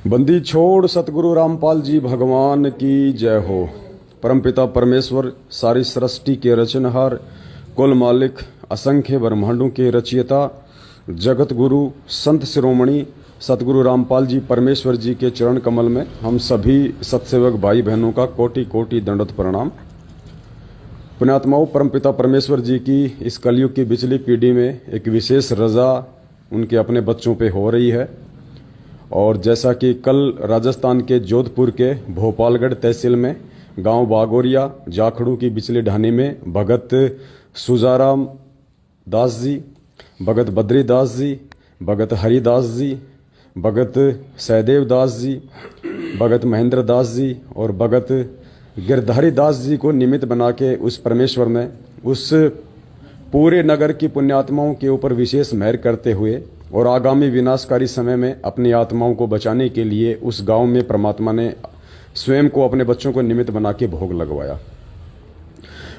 बंदी छोड़ सतगुरु रामपाल जी भगवान की जय हो। परमपिता परमेश्वर सारी सृष्टि के रचनहार, कुल मालिक, असंख्य ब्रह्मांडों के रचयिता, जगत गुरु संत शिरोमणि सतगुरु रामपाल जी परमेश्वर जी के चरण कमल में हम सभी सत्सेवक भाई बहनों का कोटि कोटि दंडवत प्रणाम। पुण्यात्माओं, परमपिता परमेश्वर जी की इस कलयुग की बिचली पीढ़ी में एक विशेष रजा उनके अपने बच्चों पे हो रही है। और जैसा कि कल राजस्थान के जोधपुर के भोपालगढ़ तहसील में गांव बागोरिया जाखड़ू की बिचली ढानी में भगत सुजाराम दास जी, भगत बद्रीदास जी, भगत हरिदास जी, भगत सहदेव दास जी, भगत महेंद्र दास जी और भगत गिरधारी दास जी को निमित्त बना के उस परमेश्वर ने उस पूरे नगर की पुण्यात्माओं के ऊपर विशेष मेहर करते हुए और आगामी विनाशकारी समय में अपनी आत्माओं को बचाने के लिए उस गांव में परमात्मा ने स्वयं को अपने बच्चों को निमित्त बना के भोग लगवाया।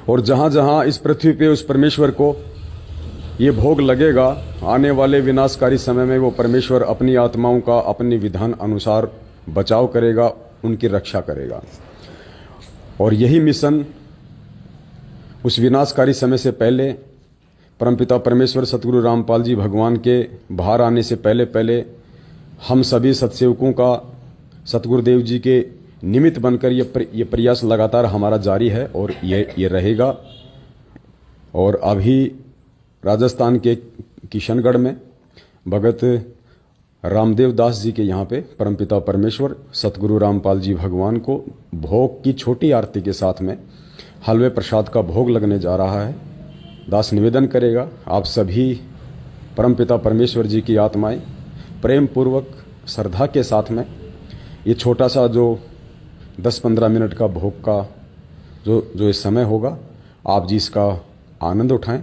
और जहां जहां इस पृथ्वी पे उस परमेश्वर को ये भोग लगेगा, आने वाले विनाशकारी समय में वो परमेश्वर अपनी आत्माओं का अपने विधान अनुसार बचाव करेगा, उनकी रक्षा करेगा। और यही मिशन उस विनाशकारी समय से पहले परमपिता परमेश्वर सतगुरु रामपाल जी भगवान के बाहर आने से पहले पहले हम सभी सत्सेवकों का सतगुरुदेव जी के निमित्त बनकर ये प्रयास लगातार हमारा जारी है और ये रहेगा। और अभी राजस्थान के किशनगढ़ में भगत रामदेव दास जी के यहाँ पे परमपिता परमेश्वर सतगुरु रामपाल जी भगवान को भोग की छोटी आरती के साथ में हलवे प्रसाद का भोग लगने जा रहा है। दास निवेदन करेगा, आप सभी परमपिता परमेश्वर जी की आत्माएं प्रेम पूर्वक श्रद्धा के साथ में ये छोटा सा जो 10-15 मिनट का भोग का जो इस समय होगा, आप जी इसका आनंद उठाएं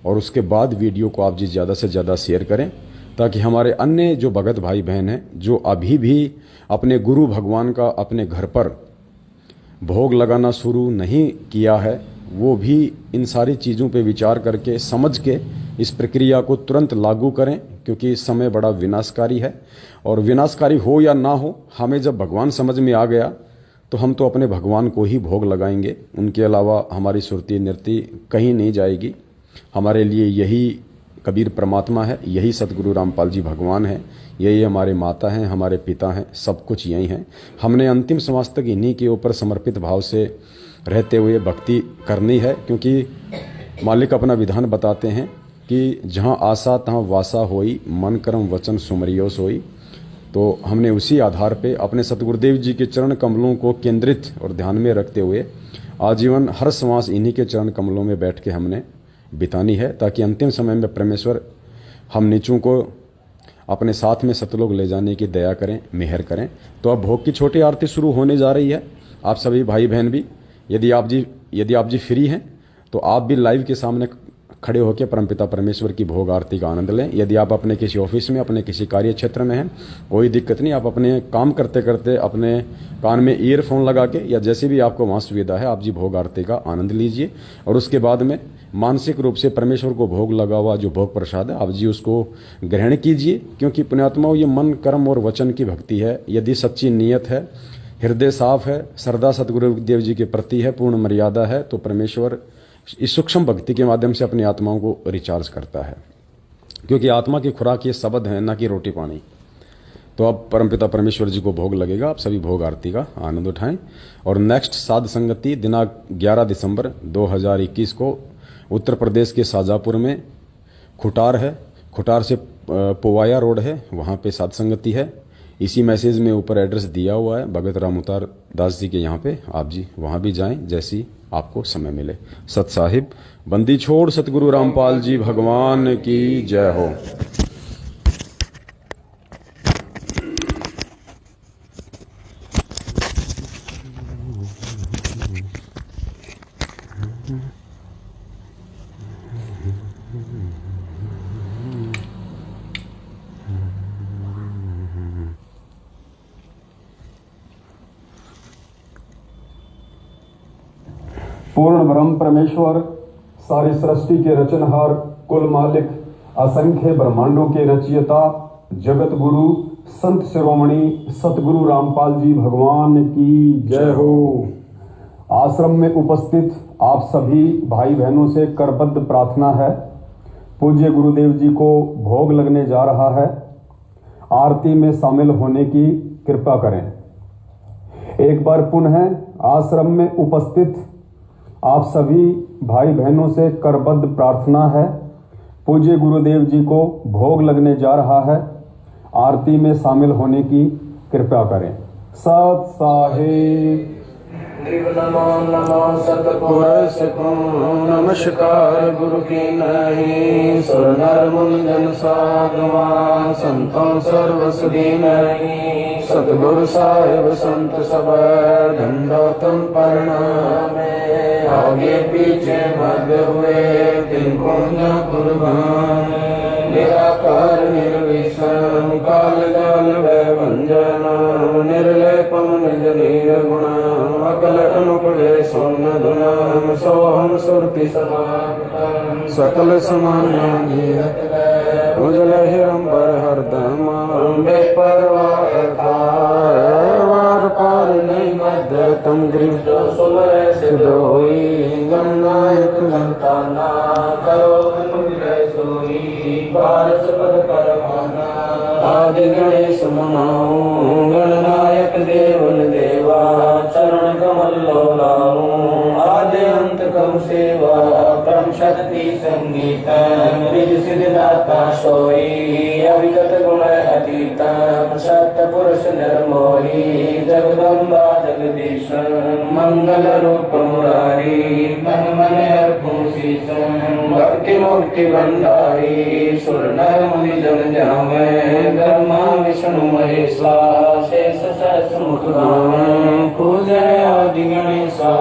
और उसके बाद वीडियो को आप जी ज़्यादा से ज़्यादा शेयर करें, ताकि हमारे अन्य जो भगत भाई बहन हैं जो अभी भी अपने गुरु भगवान का अपने घर पर भोग लगाना शुरू नहीं किया है, वो भी इन सारी चीज़ों पे विचार करके समझ के इस प्रक्रिया को तुरंत लागू करें, क्योंकि इस समय बड़ा विनाशकारी है। और विनाशकारी हो या ना हो, हमें जब भगवान समझ में आ गया तो हम तो अपने भगवान को ही भोग लगाएंगे, उनके अलावा हमारी सुरती नृत्य कहीं नहीं जाएगी। हमारे लिए यही कबीर परमात्मा है, यही सतगुरु रामपाल जी भगवान है, यही हमारे माता हैं, हमारे पिता हैं, सब कुछ यही हैं। हमने अंतिम श्वास तक इन्हीं के ऊपर समर्पित भाव से रहते हुए भक्ति करनी है, क्योंकि मालिक अपना विधान बताते हैं कि जहाँ आशा तहाँ वासा होई, मन कर्म वचन सुमरियो सोई। तो हमने उसी आधार पे अपने सतगुरुदेव जी के चरण कमलों को केंद्रित और ध्यान में रखते हुए आजीवन हर श्वास इन्हीं के चरण कमलों में बैठ के हमने बितानी है, ताकि अंतिम समय में परमेश्वर हम नीचों को अपने साथ में सतलोक ले जाने की दया करें, मेहर करें। तो अब भोग की छोटी आरती शुरू होने जा रही है। आप सभी भाई बहन भी यदि आप जी फ्री हैं तो आप भी लाइव के सामने खड़े होकर परमपिता परमेश्वर की भोग आरती का आनंद लें। यदि आप अपने किसी ऑफिस में, अपने किसी कार्य क्षेत्र में हैं, कोई दिक्कत नहीं, आप अपने काम करते करते अपने कान में ईयरफोन लगा के या जैसे भी आपको वहाँ सुविधा है, आप जी भोग आरती का आनंद लीजिए। और उसके बाद में मानसिक रूप से परमेश्वर को भोग लगा हुआ जो भोग प्रसाद है, आप जी उसको ग्रहण कीजिए, क्योंकि पुण्यात्माओं ये मन कर्म और वचन की भक्ति है। यदि सच्ची नीयत है, हृदय साफ है, श्रद्धा सतगुरुदेव जी के प्रति है, पूर्ण मर्यादा है, तो परमेश्वर इस सूक्ष्म भक्ति के माध्यम से अपनी आत्माओं को रिचार्ज करता है, क्योंकि आत्मा की खुराक ये शब्द है, ना कि रोटी पानी। तो अब परमपिता परमेश्वर जी को भोग लगेगा, आप सभी भोग आरती का आनंद उठाएं। और नेक्स्ट साध संगति दिनांक 11 दिसंबर 2021 को उत्तर प्रदेश के शाजापुर में खुटार है, खुटार से पोवाया रोड है, वहाँ पे साध संगति है। इसी मैसेज में ऊपर एड्रेस दिया हुआ है, भगत रामउतार दास जी के यहाँ पे। आप जी वहाँ भी जाएं जैसी आपको समय मिले। सत साहिब, बंदी छोड़ सतगुरु रामपाल जी भगवान की जय हो। पूर्ण ब्रह्म परमेश्वर सारी सृष्टि के रचनहार, कुल मालिक, असंख्य ब्रह्मांडों के रचयिता, जगत गुरु संत शिरोमणि सतगुरु रामपाल जी भगवान की जय हो। आश्रम में उपस्थित आप सभी भाई बहनों से करबद्ध प्रार्थना है, पूज्य गुरुदेव जी को भोग लगने जा रहा है, आरती में शामिल होने की कृपा करें। एक बार पुनः आश्रम में उपस्थित आप सभी भाई बहनों से करबद्ध प्रार्थना है, पूज्य गुरुदेव जी को भोग लगने जा रहा है, आरती में शामिल होने की कृपा करें। सत साहिब नमो नमो सतपुरुष को नमस्कार गुरु की नहीं, सुर नर मुनि जन साधुवान संतों सर्वसुधी नहीं। सतगुरु साहिब संत सब दंडोतम प्रणाम, आगे पीछे मध्य हुए दिन कुंज कुर्बान। निराकार निर्विषम काल जाल वंजना, निर्लेपम निज नीर गुण अकल अनुपवे सोन धुना। सोहम सुरति समान सकल समान उजल हिरंबर हरदम बेपरवाह वार पार नहीं मध्य तुम गृह सुमर सिद्ध होई। गणनायक संताना करो अनुग्रह सोई, पारस पद परमाना आदि गणेश मनाओ। गणनायक देवन देवा चरण कमल लोलाओ, आदि अंत कम सेवा परम शक्ति संगीत। रिज सिद्धाता सोई अविगत गुण अतीत, सत्य पुरुष निर्मोही। जगदम्बा जगदीश मंगल रूप मुरारी, मन मन अर्पण शीश भक्ति मुक्ति भंडारी। सुर नर मुनि जन जावे, ब्रह्मा विष्णु महेशा शेष सहस्र मुख गावे। पूजन आदि गणेशा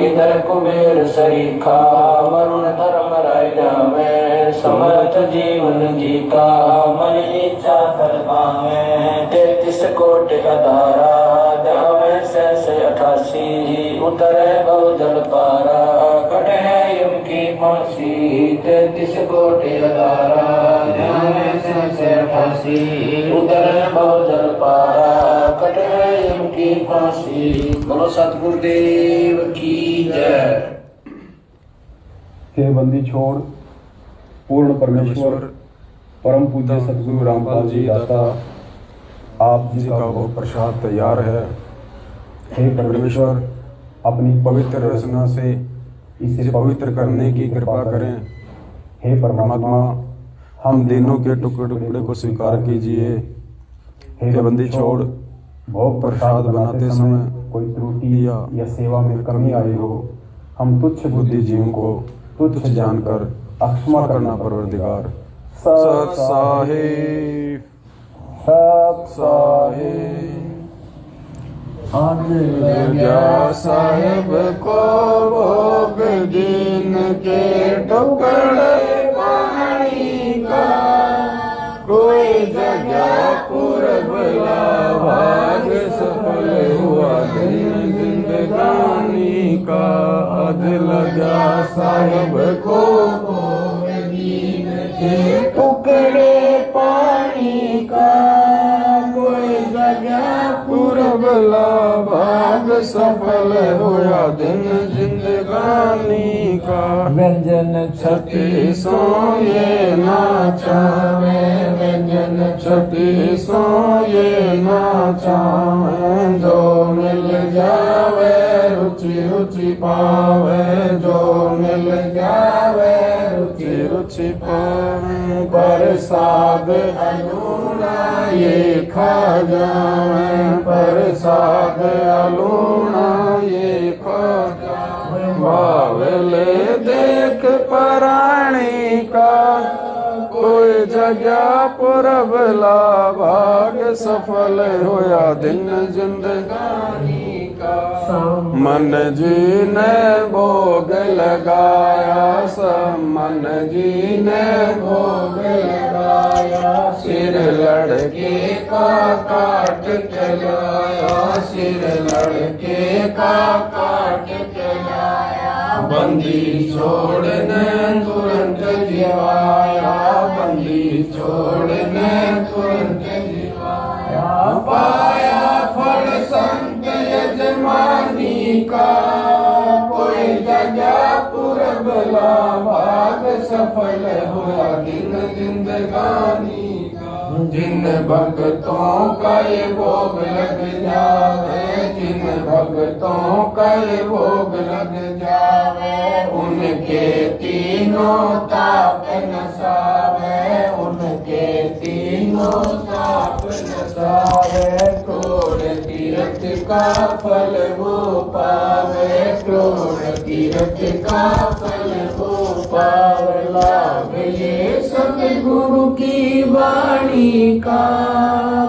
इधर कुबेर सरीखा, वरुण धर्म राय जावे। समर्थ जीवन जी का मन इच्छा फल पावे। 33 कोटि अधारा जावे सहस 88, उतरे बहु जल पारा कटे यम की फांसी। 33 कोटि अधारा जावे सहस 88, उतरे बहु जल पारा कटे यम की फांसी। बोलो सतगुरुदेव की जय। हे बंदी छोड़ पूर्ण परमेश्वर परम पूज्य सतगुरु रामपाल जी दाता, आप जी का भोग प्रसाद तैयार है। हे परमेश्वर, अपनी पवित्र रचना से इसे पवित्र करने की कृपा करें। हे परमात्मा, हम दिनों के टुकड़े टुकड़े को स्वीकार कीजिए। हे बंदी छोड़, भोग प्रसाद बनाते समय कोई त्रुटि या सेवा में कमी आई हो, हम तुच्छ बुद्धि जीवों को तुच्छ जानकर अक्षमा करना परवरदिगार। सत साहिब सत साहिब। आज लगा साहिब को भोग दिन के टुकड़े पानी का, कोई जगह पूरब भाग सफल हुआ दिन जिंदगानी का। आज लगा साहिब को भोग दिन के टुकड़े पानी का, कोई जगह पूरब भाग सफल हुआ दिन जिंदगानी का। व्यंजन 36 ये नाचावे, व्यंजन 36 ये नाचावे। जो मिल जावे रुचि रुचि पावे, जो मिल जावे रुचि रुचि पावे। प्रसाद अलूना ये खा जावे, प्रसाद अलूना ये खा जावे। बावले देख पराणी का, कोई जगह पूरब भाग सफल होया दिन जिंदगानी का। मन जी ने भोग लगाया, मन जी ने भोग लगाया। सिर लड़के का काट के लाया, सिर लड़के का काट के लाया। बंदी छोड़ने तुरंत जिवाया, बंदी छोड़ने तुरंत भला भाग सफल हुआ दिन जिंदगानी का। जिन भक्तों का ये भोग लग जावे, जिन भक्तों का ये भोग लग जावे, उनके तीनों ताप नसावे, उनके तीनों ताप नसावे। क्रोड़ तीर्थ का फल वो पावे, क्रोड़ तीर्थ का फल वो पावे। लाभ ये सतगुरु की वाणी का,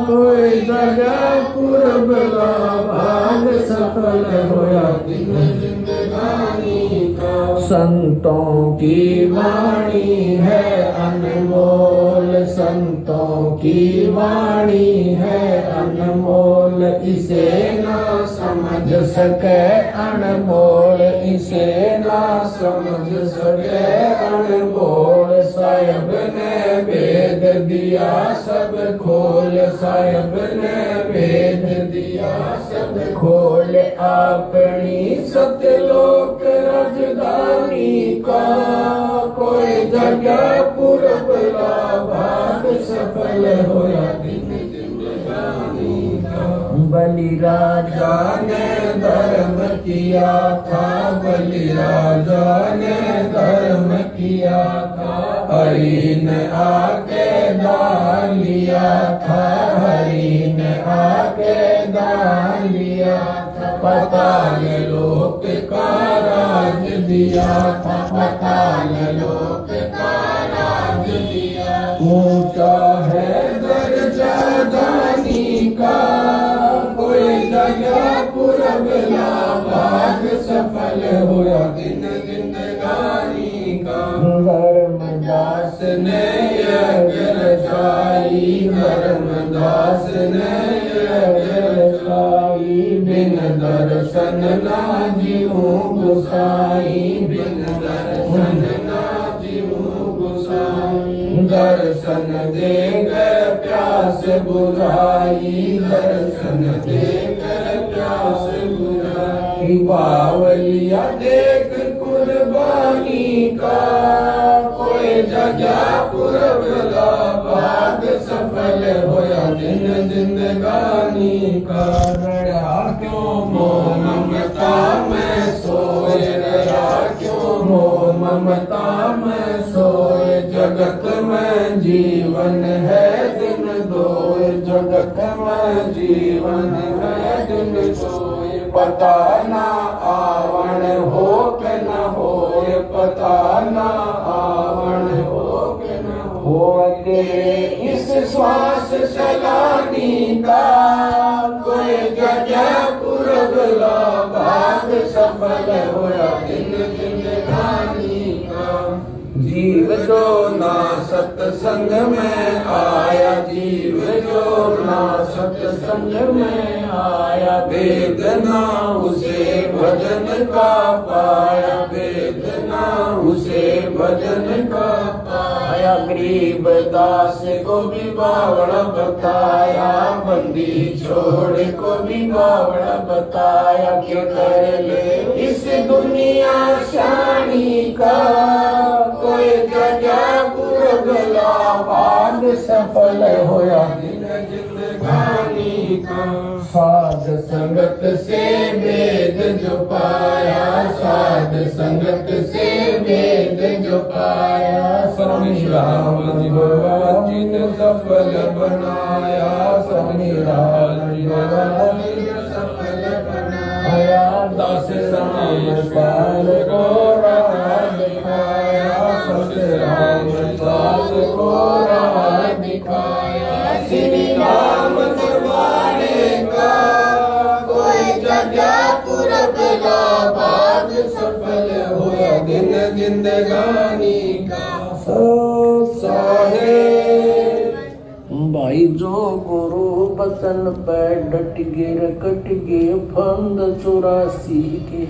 कोई जगह पूरब का भाग सफल होया दिन जिंदगानी का। संतों की वाणी है अनमोल, संतों की वाणी है अनमोल, इसे ना समझ सके अनमोल, इसे ना समझ सके अनमोल। साहिब ने वेद दिया सब खोल, साहिब ने वेद दिया सब खोल। अपनी सतलोक राजधानी का, कोई जगह पूरब का भाग सफल होया दिन जिंदगानी का। बलि राजा ने धर्म किया था, बलि राजा ने धर्म किया था, हरि ने आके दान लिया था, हरि ने आके दान लिया था। पाताल लोक का राज दिया था, पाताल लोक का राज दिया। ऊंचा है दर्जा दानी का, कोई जगह पूरब ला भाग सफल हुआ दिन जिंदगानी का। धर्मदास ने यज्ञ रचाई, धर्मदास ने यज्ञ रचाई, बिन दर्शन ना जीऊं गुसाई, बिन दर्शन ना जीऊं गुसाई। दर्शन देकर प्यास बुझाई, दर्शन देकर प्यास बुझाई। बावलिया देख कुर्बानी का, कोई जगह पूरब का भाग सफल होया दिन जिंदगानी का। रहा क्यों मोह ममता में सोए, रहा क्यों मोह ममता में सोए। जगत में जीवन है दिन दोए, जगत में जीवन है दिन दोए। पता ना आवण हो के न होए, पता ना आवण हो के न होए। इस श्वास सलानी का, कोई जगह पूरब ला भाग सफल होया दिन जिंदगानी का। जीव जो ना सत्संग में आया, जीव जो ना सत्संग में आया, वेदना उसे भजन का पाया, वेदना उसे भजन का पाया। गरीब दास को भी बावड़ा बताया, बंदी छोड़ को भी बावड़ा बताया। क्यों कर ले इस दुनिया शानी का, कोई जगह पूरब ला भाग सफल होया दिन जिंदगानी का। साध संगत से वेद जो पाया, साध संगत से वेद जो पाया। स्वामी राम जी ने सफल बनाया, स्वामी राम जी ने सफल बनाया। दास राम पाल को राह दिखाया, राम दास को राह दिखाया। श्री राम दरबारे का, कोई जगह पूरब का भाग सफल हुआ दिन जिंदगानी का। भाई जो गुरु बचन पे डट गे कट गे फंद 84 के।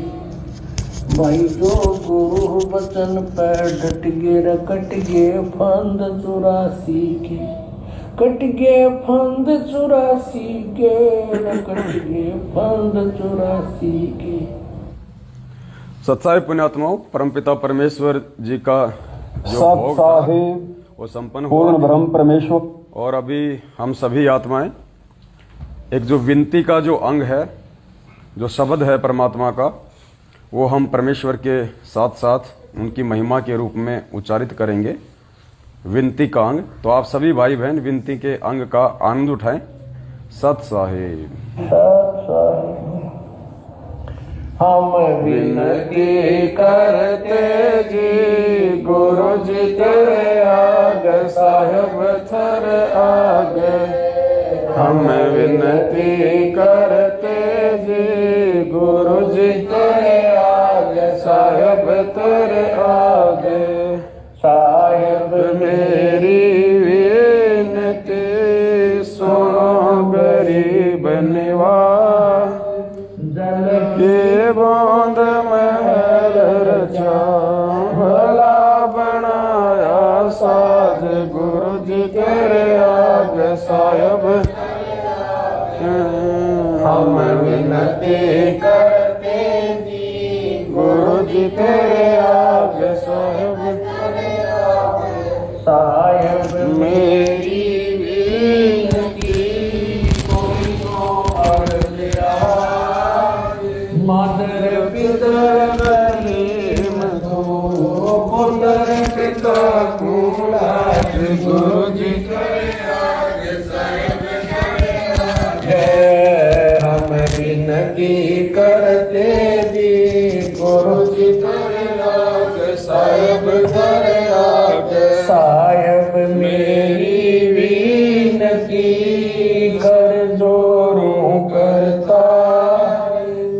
भाई जो गुरु बचन पे डट गे कट गे फंद 84 के। कट गे फंद 84 के, कट गे फंद 84 के। सत्साई पुण्यात्माओं, परमपिता परमेश्वर जी का जो भोग था वो संपन्न पूर्ण हुआ। ब्रह्म परमेश्वर और अभी हम सभी आत्माएं एक जो विनती का जो अंग है, जो शब्द है परमात्मा का, वो हम परमेश्वर के साथ साथ उनकी महिमा के रूप में उच्चारित करेंगे। विनती का अंग। तो आप सभी भाई बहन विनती के अंग का आनंद उठाएं। सत साहिब। हम विनती करते जी गुरु जी तेरे आगे, साहिब तेरे आगे। हम विनती करते जी गुरु जी तेरे आगे, साहिब तेरे आगे। साहिब मेरी विनती सुनो गरीब निवास, जल के बूंद महल रचा, भला बनाया साज गुरु जी तेरे आगे, साहिब हम विनती करते जी गुरु जी तेरे आगे, साहिब साहिब मेरी विनती कोई तो अर्ज मादर पितर गरीम दो, पुत्र पिता कुलाज गुरु जी तेरे आगे, साहिब हम विनती करते जी गुरु जी तेरे आगे, साहिब तेरे आगे। साहिब मेरी विनती कर जोरों करता,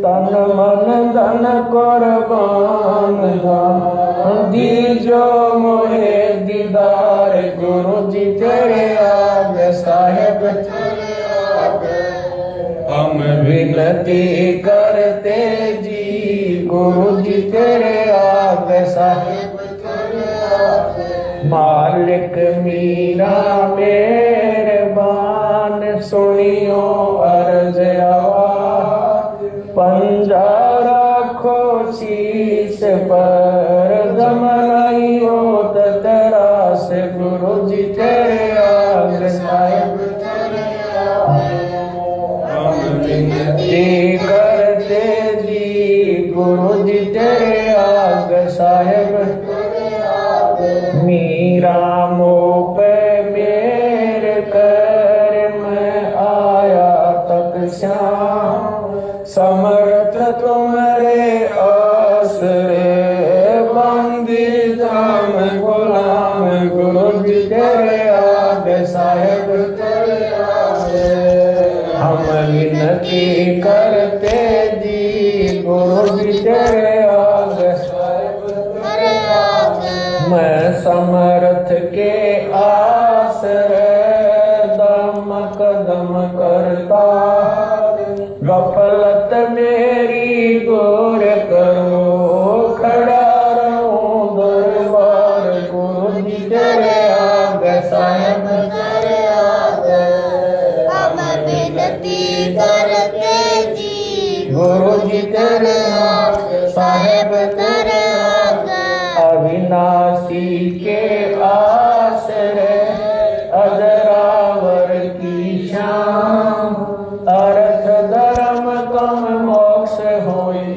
तन मन धन कुर्बान दीजो मोहे दीदार गुरु जी तेरे आगे, साहिब तेरे आगे। हम विनती करते जी गुरु जी तेरे आगे, साहिब तेरे आगे। मालिक मीरा मेहरबान सुनियो अर्ज आवाज, पंजा रखो शीश पर दमनाई हो तेरा से गुरु जी तेरे आगे, साहिब तेरे आगे। हम विनती करते जी गुरु जी तेरे आगे, साहिब तेरे आगे। मीरा मो पे मेरे कर मैं आया तक श्याम, समर्थ तुम्हारे आसरे बंदी जाम गुलाम गुरु जी तेरे आगे, साहिब तेरे आगे। हम विनती करते जी गुरु जी तेरे आगे, साहिब तेरे आगे। मैं समर्थ के आसरे दम कदम करता, गफलत मेरी दूर करो, खड़ा रहूं दरबार गुरु जी तेरे आगे, साहिब तेरे आगे। हम विनती करते जी गुरु जी तेरे आगे, साहिब तेरे आगे। अविनाशी के आसरे अजरावर की शान, अर्थ धर्म कम मोक्ष होई,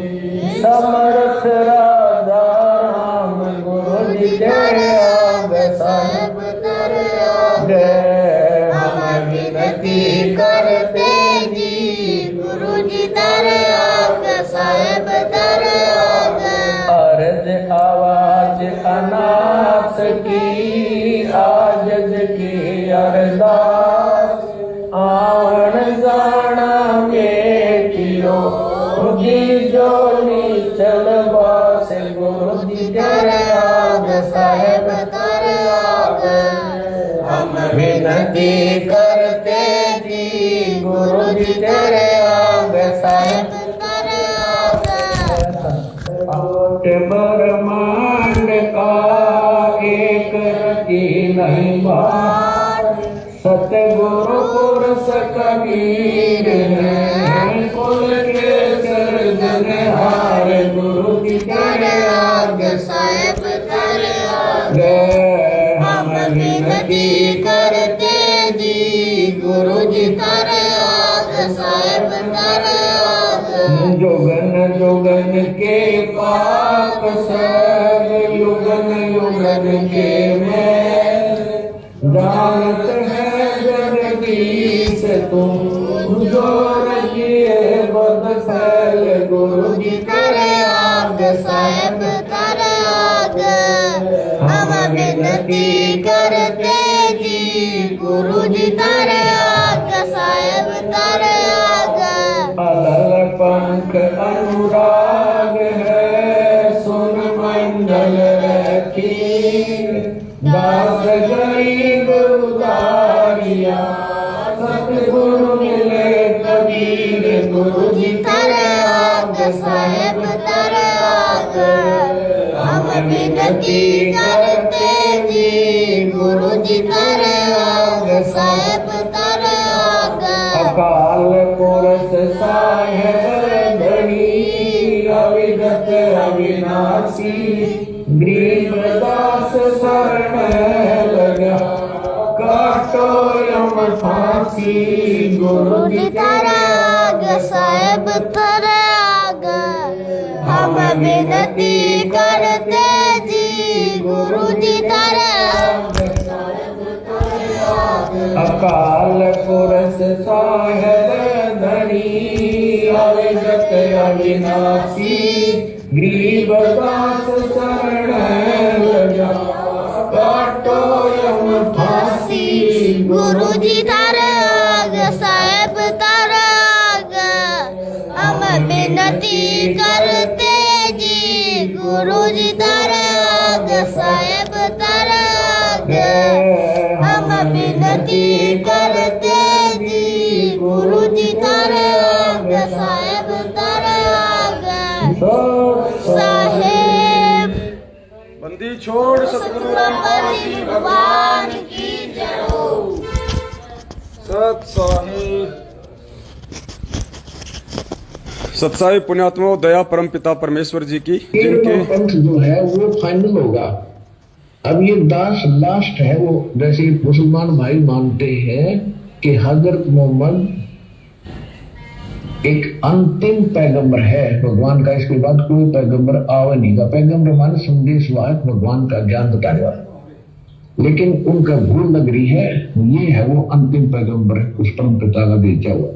समर्थ राधा राम गुरु जी तेरे आगे, साहिब तेरे आगे। हम विनती करते जी गुरु जी तेरे आगे, साहिब तेरे आगे। अर्ज आवाज अनाथ की, आजज की अरदास, आवन जाना मेटियो जी जो नीचल बास गुरु जी तेरे आगे, साहिब तेरे आगे। हम विनती करते जी गुरु जी तेरे आगे, साहिब तेरे आगे। ब्रह्मांड का एक रति नहीं बात, सतगुरु पुरुष कबीर है, कुल के सर्जनहार गुरु जी तेरे गुरु जी तारे आग साहेब तारे आग जोगन जोगन के पाप सब युगन युगन के मैल जानत है जगदीश तुम जो रखिए बद फैल गुरु जी तारे आग साहेब तारे आग हम विनती करते जी गुरु जी तारे आग साहेब तारे आग अलग पंख अनुराग है सुन मंडल रखी दास गरीब उदारिया सतगुरु मिले कबीर गुरु जी तारे आग साहेब तारे आग हम विनती करते जी गुरु जी तारे आग साहेब तारे आग अकाल पुरष साहेब धनी अविगत अविनाशी गरीबदास शरण लगा काटो यम फांसी गुरु जी तारे आग साहेब तारे आग हम विनती करते जी गुरु जी तारे आग साहेब तारे आग अकाल पुरष साहेब धनी अविगत अविनाशी गरीबदास शरण लगा काटो यम फांसी गुरु जी तारे आग साहेब तारे आग हम विनती करते जी गुरु जी तारे आग साहेब तारे आग हम विनती करते जी गुरु जी तारे आग साहेब तारे आग साहेब बंदी छोड़ सतगुरु रामपाल भगवान की जय हो। सत साहिब सत्साई पुण्यात्मा दया परम पिता परमेश्वर जी की जिनके पंथ जो है वो फाइनल होगा। अब ये लास्ट है वो, जैसे मुसलमान भाई मानते हैं कि हजरत मोहम्मद एक अंतिम पैगंबर है भगवान का, इसके बाद कोई पैगंबर आवे नहीं का। पैगंबर मान संदेश वाहक भगवान का ज्ञान बताने वाला, लेकिन उनका भूल लग रही है, ये है वो अंतिम पैगंबर उस परम पिता का भेजा हुआ।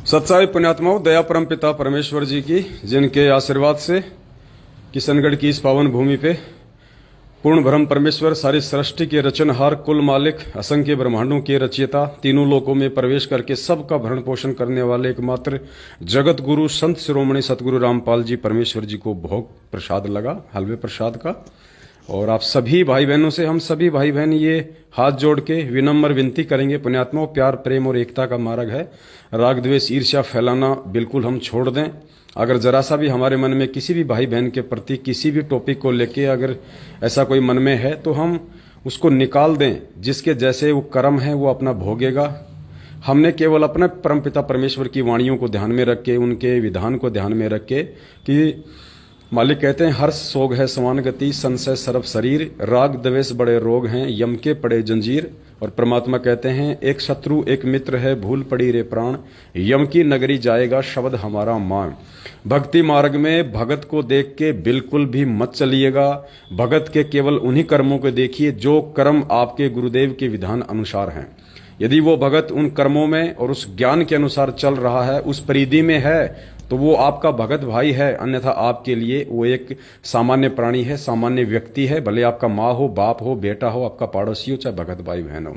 सत्साई पुण्यात्माओं दया परम पिता परमेश्वर जी की जिनके आशीर्वाद से किशनगढ़ की इस पावन भूमि पे पूर्ण ब्रह्म परमेश्वर सारी सृष्टि के रचनहार कुल मालिक असंख्य ब्रह्मांडों के रचयिता तीनों लोकों में प्रवेश करके सबका भरण पोषण करने वाले एकमात्र जगत गुरु संत शिरोमणि सतगुरु रामपाल जी परमेश्वर जी को भोग प्रसाद लगा हलवे प्रसाद का। और आप सभी भाई बहनों से हम सभी भाई बहन ये हाथ जोड़ के विनम्र विनती करेंगे पुण्यात्माओं, प्यार प्रेम और एकता का मार्ग है। राग द्वेष ईर्ष्या फैलाना बिल्कुल हम छोड़ दें। अगर जरा सा भी हमारे मन में किसी भी भाई बहन के प्रति किसी भी टॉपिक को लेके अगर ऐसा कोई मन में है तो हम उसको निकाल दें। जिसके जैसे वो कर्म है वो अपना भोगेगा। हमने केवल अपने परमपिता परमेश्वर की वाणियों को ध्यान में रख के, उनके विधान को ध्यान में रख के कि मालिक कहते हैं हर्ष सोग है समान गति, संशय सर्व शरीर, राग द्वेष बड़े रोग हैं, यम के पड़े जंजीर। और परमात्मा कहते हैं एक शत्रु एक मित्र है, भूल पड़ी रे प्राण, यम की नगरी जाएगा शब्द हमारा मान। भक्ति मार्ग में भगत को देख के बिल्कुल भी मत चलिएगा। भगत के केवल उन्हीं कर्मों को देखिए जो कर्म आपके गुरुदेव के विधान अनुसार हैं। यदि वो भगत उन कर्मों में और उस ज्ञान के अनुसार चल रहा है, उस परिधि में है, तो वो आपका भगत भाई है। अन्यथा आपके लिए वो एक सामान्य प्राणी है, सामान्य व्यक्ति है। भले आपका माँ हो, बाप हो, बेटा हो, आपका पड़ोसी हो, चाहे भगत भाई बहन हो।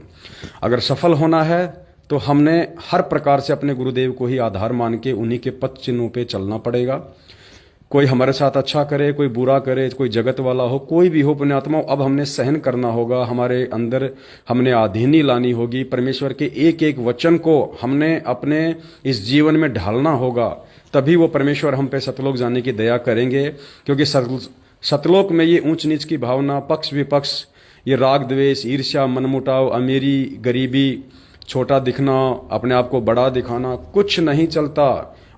अगर सफल होना है तो हमने हर प्रकार से अपने गुरुदेव को ही आधार मान के उन्हीं के पथ चिन्हों पे चलना पड़ेगा। कोई हमारे साथ अच्छा करे, कोई बुरा करे, कोई जगत वाला हो, कोई भी हो पुण्यात्माओं, अब हमने सहन करना होगा। हमारे अंदर हमने आधीनी लानी होगी। परमेश्वर के एक एक वचन को हमने अपने इस जीवन में ढालना होगा। तभी वो परमेश्वर हम पे सतलोक जाने की दया करेंगे। क्योंकि सतलोक में ये ऊंच नीच की भावना, पक्ष विपक्ष, ये राग द्वेष, ईर्ष्या, मनमुटाव, अमीरी, गरीबी, छोटा दिखना, अपने आप को बड़ा दिखाना, कुछ नहीं चलता।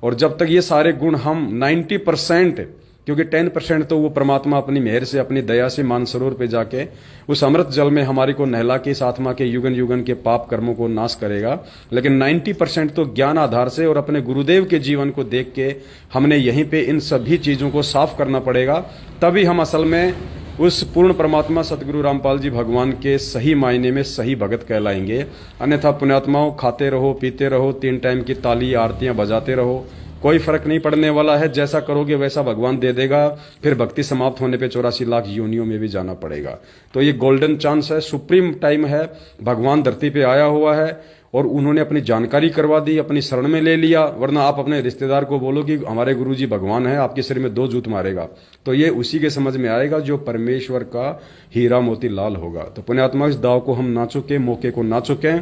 और जब तक ये सारे गुण हम 90%, क्योंकि 10% तो वो परमात्मा अपनी मेहर से, अपनी दया से मानसरोवर पे जाके उस अमृत जल में हमारी को नहला के इस आत्मा के युगन युगन के पाप कर्मों को नाश करेगा, लेकिन 90% तो ज्ञान आधार से और अपने गुरुदेव के जीवन को देख के हमने यहीं पे इन सभी चीजों को साफ करना पड़ेगा। तभी हम असल में उस पूर्ण परमात्मा सतगुरु रामपाल जी भगवान के सही मायने में सही भगत कहलाएंगे। अन्यथा पुण्यात्माओं, खाते रहो, पीते रहो, 3 टाइम की ताली आरतियां बजाते रहो, कोई फर्क नहीं पड़ने वाला है। जैसा करोगे वैसा भगवान दे देगा। फिर भक्ति समाप्त होने पे 84 लाख योनियों में भी जाना पड़ेगा। तो ये गोल्डन चांस है, सुप्रीम टाइम है। भगवान धरती पे आया हुआ है और उन्होंने अपनी जानकारी करवा दी, अपनी शरण में ले लिया। वरना आप अपने रिश्तेदार को बोलो कि हमारे गुरुजी भगवान है, आपके सिर में 2 जूत मारेगा, तो ये उसी के समझ में आएगा जो परमेश्वर का हीरा मोती लाल होगा। तो पुण्यात्मा, इस दाव को हम ना चुके, मौके को ना चुके।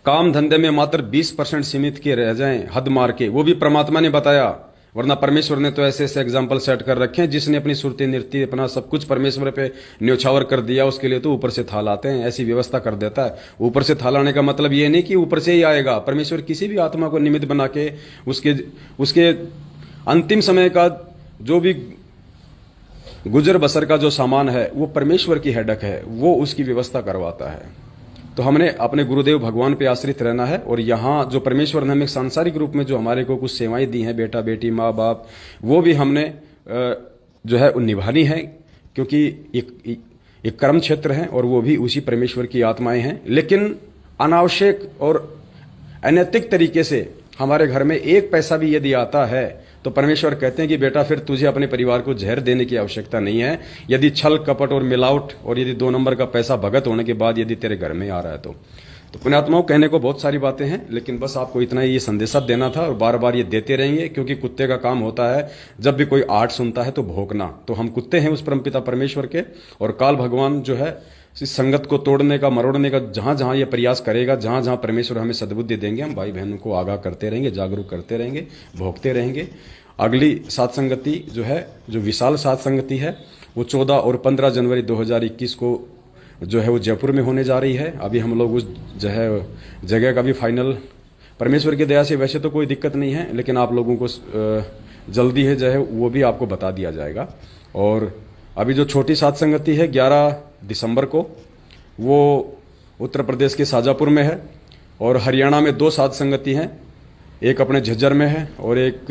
काम धंधे में मात्र 20% सीमित के रह जाएं, हद मार के, वो भी परमात्मा ने बताया। वरना परमेश्वर ने तो ऐसे ऐसे एग्जाम्पल सेट कर रखे हैं, जिसने अपनी सुरती नृत्य अपना सब कुछ परमेश्वर पे न्योछावर कर दिया, उसके लिए तो ऊपर से थाल आते हैं, ऐसी व्यवस्था कर देता है। ऊपर से थाल आने का मतलब ये नहीं कि ऊपर से ही आएगा। परमेश्वर किसी भी आत्मा को निमित्त बना के उसके अंतिम समय का जो भी गुजर बसर का जो सामान है वो परमेश्वर की हेडक है, वो उसकी व्यवस्था करवाता है। तो हमने अपने गुरुदेव भगवान पे आश्रित रहना है। और यहाँ जो परमेश्वर ने हमें सांसारिक रूप में जो हमारे को कुछ सेवाएं दी हैं, बेटा बेटी, माँ बाप, वो भी हमने जो है निभानी है, क्योंकि एक कर्म क्षेत्र है और वो भी उसी परमेश्वर की आत्माएं हैं। लेकिन अनावश्यक और अनैतिक तरीके से हमारे घर में 1 पैसा भी यदि आता है तो परमेश्वर कहते हैं कि बेटा फिर तुझे अपने परिवार को जहर देने की आवश्यकता नहीं है। यदि छल कपट और मिलावट और यदि 2 नंबर का पैसा भगत होने के बाद यदि तेरे घर में आ रहा है तो पुण्यात्माओं, कहने को बहुत सारी बातें हैं, लेकिन बस आपको इतना ही ये संदेशा देना था। और बार बार ये देते रहेंगे, क्योंकि कुत्ते का काम होता है जब भी कोई आर्ट सुनता है तो भौंकना। तो हम कुत्ते हैं उस परमपिता परमेश्वर के। और काल भगवान जो है इस संगत को तोड़ने का, मरोड़ने का जहां जहां ये प्रयास करेगा, जहां जहां परमेश्वर हमें सद्बुद्धि देंगे, हम भाई बहनों को आगाह करते रहेंगे, जागरूक करते रहेंगे, भोगते रहेंगे। अगली सात संगति जो है, जो विशाल सात संगति है, वो 14 और 15 जनवरी 2021 को जो है वो जयपुर में होने जा रही है। अभी हम लोग उस जो है जगह का भी फाइनल, परमेश्वर की दया से वैसे तो कोई दिक्कत नहीं है, लेकिन आप लोगों को जल्दी है जो है वो भी आपको बता दिया जाएगा। और अभी जो छोटी सात संगति है 11 दिसंबर को, वो उत्तर प्रदेश के शाजापुर में है। और हरियाणा में 2 सात संगति हैं, एक अपने झज्जर में है और एक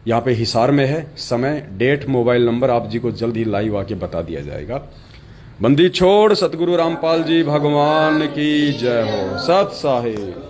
यहाँ पे हिसार में है। समय, डेट, मोबाइल नंबर आप जी को जल्द ही लाइव आके बता दिया जाएगा। बंदी छोड़ सतगुरु रामपाल जी भगवान की जय हो। सत साहिब।